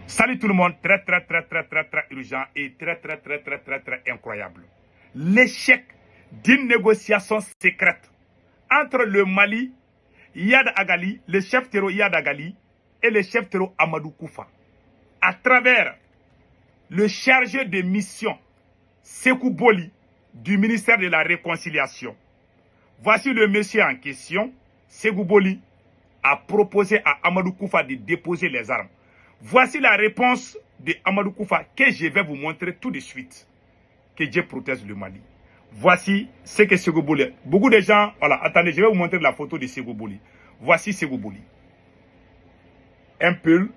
Salut tout le monde, très urgent et très incroyable. L'échec d'une négociation secrète entre le Mali, Iyad Agali, le chef terroriste Iyad Agali et le chef terroriste Amadou Koufa, à travers le chargé de mission Sékou Boli du ministère de la Réconciliation. Voici le monsieur en question. Sékou Boli a proposé à Amadou Koufa de déposer les armes. Voici la réponse de Amadou Koufa que je vais vous montrer tout de suite. Que Dieu protège le Mali. Voici ce que Sékou Boli. Beaucoup de gens, voilà, attendez, je vais vous montrer la photo de Sékou Boli. Voici Sékou Boli. Un pull,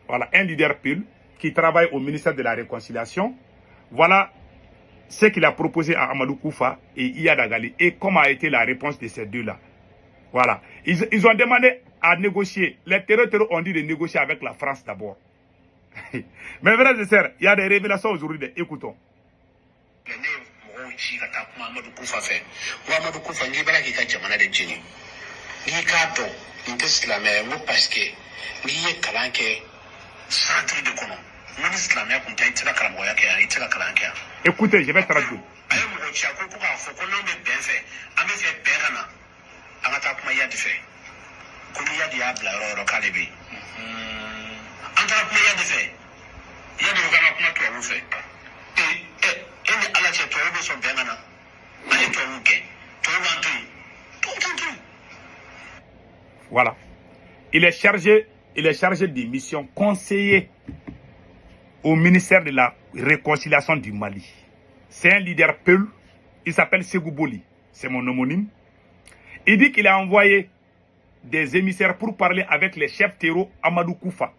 voilà, un leader pull qui travaille au ministère de la Réconciliation. Voilà ce qu'il a proposé à Amadou Koufa et Iyad Agali et comment a été la réponse de ces deux-là. Voilà. Ils ont demandé à négocier. Les terroristes ont dit de négocier avec la France d'abord. Mais frères et sœurs, il y a des révélations aujourd'hui. Écoutons. Écoutez, je vais traduire. Voilà. Il est chargé des missions conseiller au ministère de la Réconciliation du Mali. C'est un leader peul. Il s'appelle Sékou Boli. C'est mon homonyme. Il dit qu'il a envoyé des émissaires pour parler avec les chefs terreau Amadou Koufa.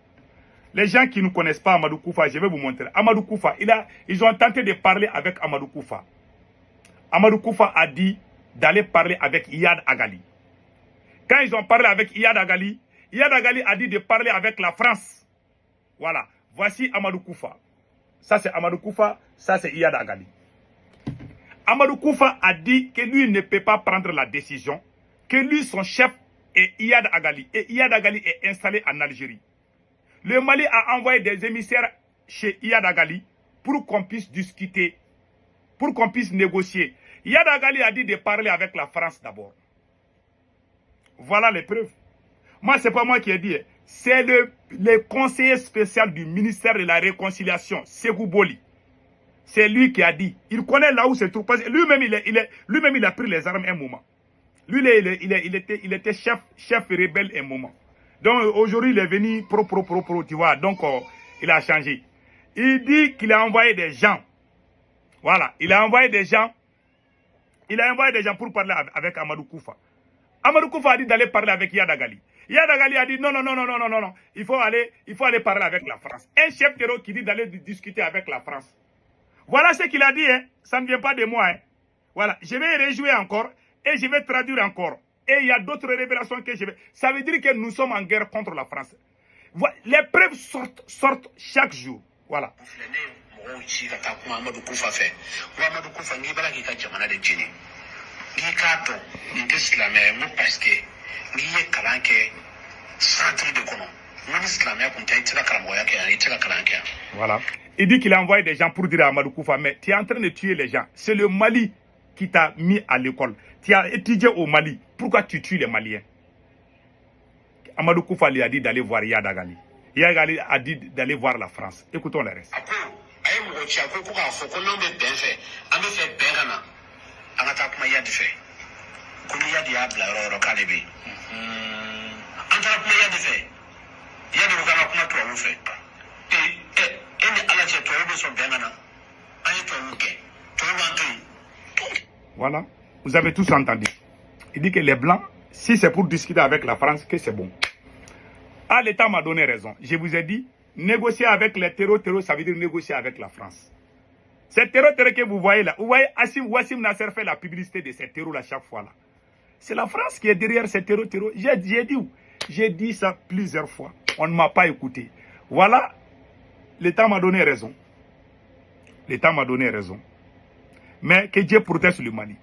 Les gens qui ne connaissent pas Amadou Koufa, je vais vous montrer. Amadou Koufa, ils ont tenté de parler avec Amadou Koufa. Amadou Koufa a dit d'aller parler avec Iyad Agali. Quand ils ont parlé avec Iyad Agali a dit de parler avec la France. Voilà. Voici Amadou Koufa. Ça c'est Amadou Koufa, ça c'est Iyad Agali. Amadou Koufa a dit que lui ne peut pas prendre la décision, que lui, son chef, est Iyad Agali. Et Iyad Agali est installé en Algérie. Le Mali a envoyé des émissaires chez Iyad Agali pour qu'on puisse discuter, pour qu'on puisse négocier. Iyad Agali a dit de parler avec la France d'abord. Voilà les preuves. Moi, ce n'est pas moi qui ai dit. C'est le conseiller spécial du ministère de la Réconciliation, Sékou Boli. C'est lui qui a dit. Il connaît là où se trouve. Lui-même, il a pris les armes un moment. Lui, il était chef rebelle un moment. Donc, aujourd'hui, il est venu pro, tu vois. Donc, il a changé. Il dit qu'il a envoyé des gens. Voilà. Il a envoyé des gens. Il a envoyé des gens pour parler avec Amadou Koufa. Amadou Koufa a dit d'aller parler avec Iyad Agali. Iyad Agali a dit non. Il faut aller parler avec la France. Un chef terroriste qui dit d'aller discuter avec la France. Voilà ce qu'il a dit, hein. Ça ne vient pas de moi. Hein. Voilà, je vais réjouir encore et je vais traduire encore. Et il y a d'autres révélations que je vais... Ça veut dire que nous sommes en guerre contre la France. Les preuves sortent chaque jour. Voilà. Voilà. Il dit qu'il a envoyé des gens pour dire à Amadou Koufa, mais tu es en train de tuer les gens. C'est le Mali qui t'a mis à l'école. Tu as étudié au Mali. Pourquoi tu tues les Maliens? Amadou Koufa lui a dit d'aller voir Iyad Agali. Iyad Agali a dit d'aller voir la France. Écoutons le reste. Voilà, vous avez tous entendu. Il dit que les Blancs, si c'est pour discuter avec la France, que c'est bon. Ah, l'État m'a donné raison. Je vous ai dit, négocier avec les terroristes, ça veut dire négocier avec la France. Ces terroristes que vous voyez là, vous voyez Wassim Nasser fait la publicité de ces terroristes là chaque fois là. C'est la France qui est derrière ces terroristes. J'ai dit ça plusieurs fois. On ne m'a pas écouté. Voilà, l'État m'a donné raison. L'État m'a donné raison. Mais que Dieu protège le Mali.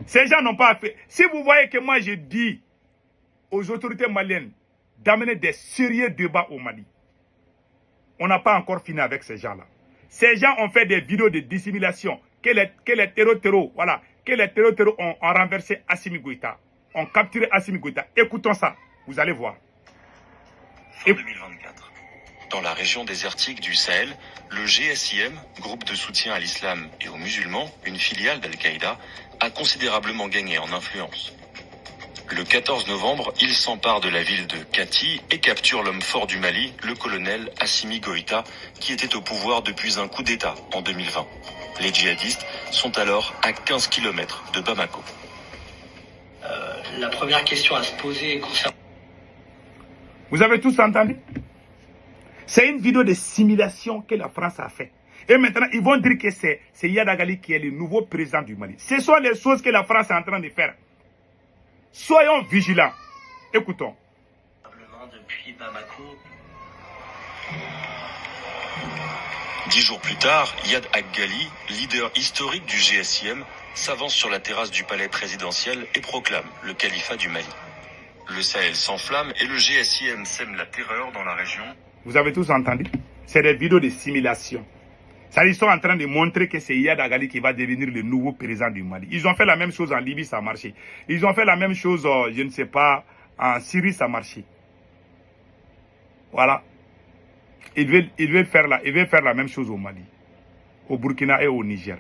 Ces gens n'ont pas fait. Si vous voyez que moi je dis aux autorités maliennes d'amener des sérieux débats au Mali, on n'a pas encore fini avec ces gens-là. Ces gens ont fait des vidéos de dissimulation que les terreaux, voilà, que les terreaux ont renversé Assimi Goïta, ont capturé Assimi Goïta. Écoutons ça, vous allez voir. Fin 2024. Dans la région désertique du Sahel, le GSIM, groupe de soutien à l'islam et aux musulmans, une filiale d'Al-Qaïda, a considérablement gagné en influence. Le 14 novembre, il s'empare de la ville de Kati et capture l'homme fort du Mali, le colonel Assimi Goïta, qui était au pouvoir depuis un coup d'État en 2020. Les djihadistes sont alors à 15 km de Bamako. La première question à se poser concerne... Vous avez tous entendu? C'est une vidéo de simulation que la France a fait. Et maintenant, ils vont dire que c'est Yadagali qui est le nouveau président du Mali. Ce sont les choses que la France est en train de faire. Soyons vigilants. Écoutons. Depuis Bamako. 10 jours plus tard, Yad Ag-Ghali, leader historique du GSIM, s'avance sur la terrasse du palais présidentiel et proclame le califat du Mali. Le Sahel s'enflamme et le GSIM sème la terreur dans la région. Vous avez tous entendu? C'est des vidéos de simulation. Ça, ils sont en train de montrer que c'est Yad Ag-Ghali qui va devenir le nouveau président du Mali. Ils ont fait la même chose en Libye, ça a marché. Ils ont fait la même chose, je ne sais pas, en Syrie, ça a marché. Voilà. Ils veulent faire la même chose au Mali, au Burkina et au Niger.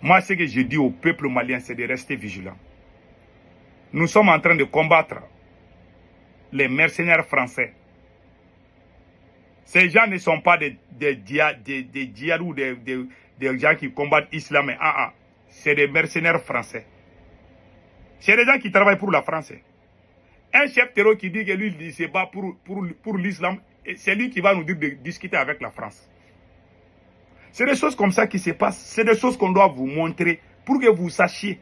Moi, ce que je dis au peuple malien, c'est de rester vigilant. Nous sommes en train de combattre les mercenaires français. Ces gens ne sont pas des djihad ou des gens qui combattent l'islam. C'est des mercenaires français. C'est des gens qui travaillent pour la France. Un chef terroriste qui dit que lui, il se bat pour l'islam, c'est lui qui va nous dire de discuter avec la France. C'est des choses comme ça qui se passent. C'est des choses qu'on doit vous montrer pour que vous sachiez.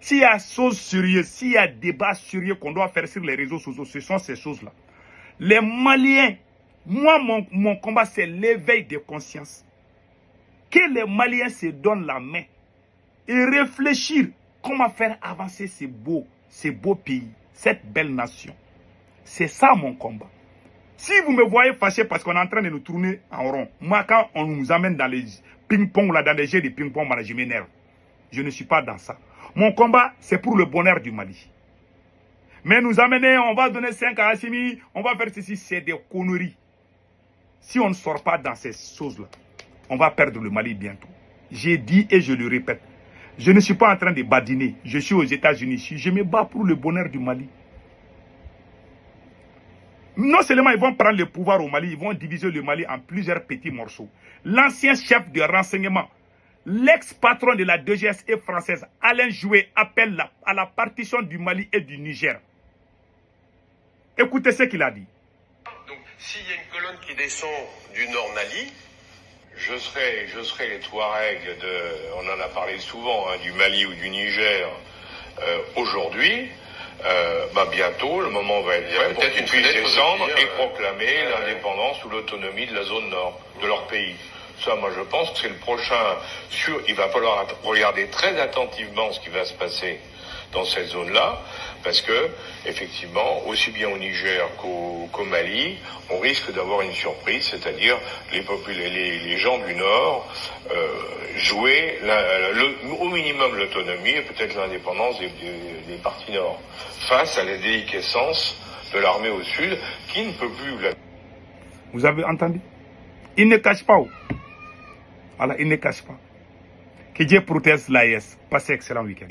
S'il y a choses sérieuses, s'il y a débat sérieux qu'on doit faire sur les réseaux sociaux, ce sont ces choses-là. Les Maliens, moi, mon combat, c'est l'éveil de conscience. Que les Maliens se donnent la main et réfléchir comment faire avancer ces beaux pays, cette belle nation. C'est ça mon combat. Si vous me voyez fâché parce qu'on est en train de nous tourner en rond, moi, quand on nous amène dans les ping-pong, dans les jeux de ping-pong, je m'énerve. Je ne suis pas dans ça. Mon combat, c'est pour le bonheur du Mali. Mais nous amener, on va donner 5 à Assimi, on va faire ceci, c'est des conneries. Si on ne sort pas dans ces choses-là, on va perdre le Mali bientôt. J'ai dit et je le répète, je ne suis pas en train de badiner. Je suis aux États-Unis, je me bats pour le bonheur du Mali. Non seulement ils vont prendre le pouvoir au Mali, ils vont diviser le Mali en plusieurs petits morceaux. L'ancien chef de renseignement, l'ex-patron de la DGSE française, Alain Joué, appelle à la partition du Mali et du Niger. Écoutez ce qu'il a dit. Donc, s'il y a une colonne qui descend du nord Mali, je serai les Touaregs on en a parlé souvent, du Mali ou du Niger aujourd'hui. Bientôt, le moment va être prêt pour qu'ils puissent descendre et proclamer l'indépendance ou l'autonomie de la zone nord de leur pays. Ça, moi, je pense que c'est le prochain. Il va falloir regarder très attentivement ce qui va se passer dans cette zone-là, parce que, effectivement, aussi bien au Niger qu'au Mali, on risque d'avoir une surprise, c'est-à-dire les gens du Nord jouer au minimum l'autonomie et peut-être l'indépendance des parties Nord, face à la déliquescence de l'armée au Sud, qui ne peut plus... Vous avez entendu? Il ne cache pas. Voilà, il ne cache pas. Que Dieu protège l'AES. Passez un excellent week-end.